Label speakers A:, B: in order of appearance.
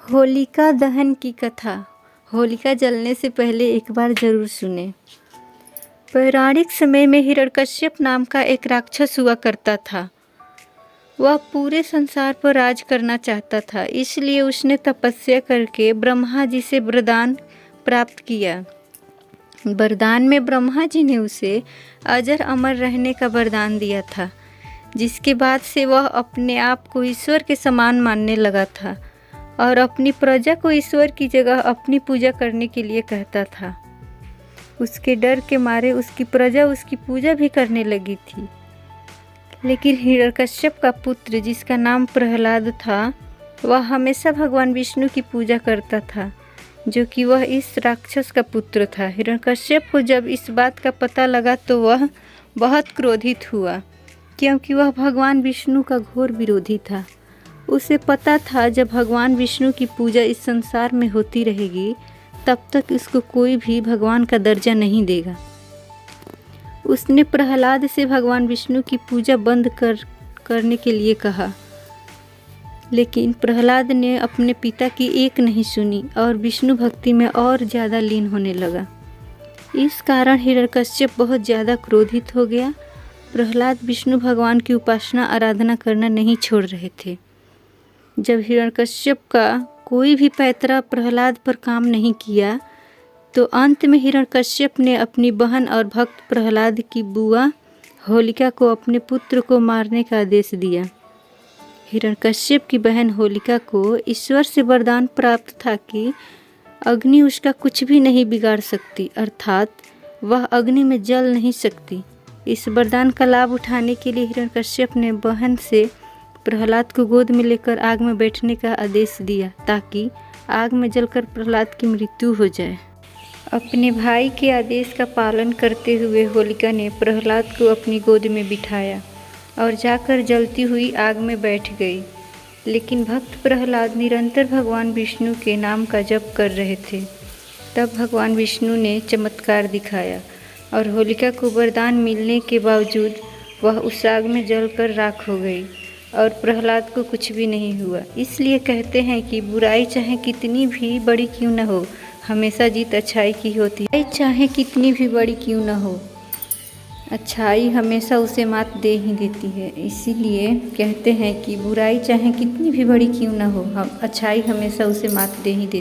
A: होलिका दहन की कथा। होलिका जलने से पहले एक बार जरूर सुने। पौराणिक समय में हिरण्यकश्यप नाम का एक राक्षस हुआ करता था। वह पूरे संसार पर राज करना चाहता था, इसलिए उसने तपस्या करके ब्रह्मा जी से वरदान प्राप्त किया। वरदान में ब्रह्मा जी ने उसे अजर अमर रहने का वरदान दिया था, जिसके बाद से वह अपने आप को ईश्वर के समान मानने लगा था और अपनी प्रजा को ईश्वर की जगह अपनी पूजा करने के लिए कहता था। उसके डर के मारे उसकी प्रजा उसकी पूजा भी करने लगी थी। लेकिन हिरण्यकश्यप का पुत्र, जिसका नाम प्रहलाद था, वह हमेशा भगवान विष्णु की पूजा करता था, जो कि वह इस राक्षस का पुत्र था। हिरण्यकश्यप को जब इस बात का पता लगा तो वह बहुत क्रोधित हुआ, क्योंकि वह भगवान विष्णु का घोर विरोधी था। उसे पता था जब भगवान विष्णु की पूजा इस संसार में होती रहेगी, तब तक इसको कोई भी भगवान का दर्जा नहीं देगा। उसने प्रहलाद से भगवान विष्णु की पूजा बंद करने के लिए कहा, लेकिन प्रहलाद ने अपने पिता की एक नहीं सुनी और विष्णु भक्ति में और ज़्यादा लीन होने लगा। इस कारण हिरण्यकश्यप बहुत ज़्यादा क्रोधित हो गया। प्रहलाद विष्णु भगवान की उपासना आराधना करना नहीं छोड़ रहे थे। जब हिरण्यकश्यप का कोई भी पैतरा प्रहलाद पर काम नहीं किया, तो अंत में हिरण्यकश्यप ने अपनी बहन और भक्त प्रहलाद की बुआ होलिका को अपने पुत्र को मारने का आदेश दिया। हिरण्यकश्यप की बहन होलिका को ईश्वर से वरदान प्राप्त था कि अग्नि उसका कुछ भी नहीं बिगाड़ सकती, अर्थात वह अग्नि में जल नहीं सकती। इस वरदान का लाभ उठाने के लिए हिरण्यकश्यप ने बहन से प्रहलाद को गोद में लेकर आग में बैठने का आदेश दिया, ताकि आग में जलकर प्रहलाद की मृत्यु हो जाए। अपने भाई के आदेश का पालन करते हुए होलिका ने प्रहलाद को अपनी गोद में बिठाया और जाकर जलती हुई आग में बैठ गई। लेकिन भक्त प्रहलाद निरंतर भगवान विष्णु के नाम का जप कर रहे थे। तब भगवान विष्णु ने चमत्कार दिखाया और होलिका को वरदान मिलने के बावजूद वह उस आग में जलकर राख हो गई और प्रहलाद को कुछ भी नहीं हुआ। इसलिए कहते हैं कि बुराई चाहे कितनी भी बड़ी क्यों न हो, हमेशा जीत अच्छाई की होती है। चाहे कितनी भी बड़ी क्यों न हो, अच्छाई हमेशा उसे मात दे ही देती है। इसीलिए कहते हैं कि बुराई चाहे कितनी भी बड़ी क्यों न हो, अच्छाई हमेशा उसे मात दे ही देती है।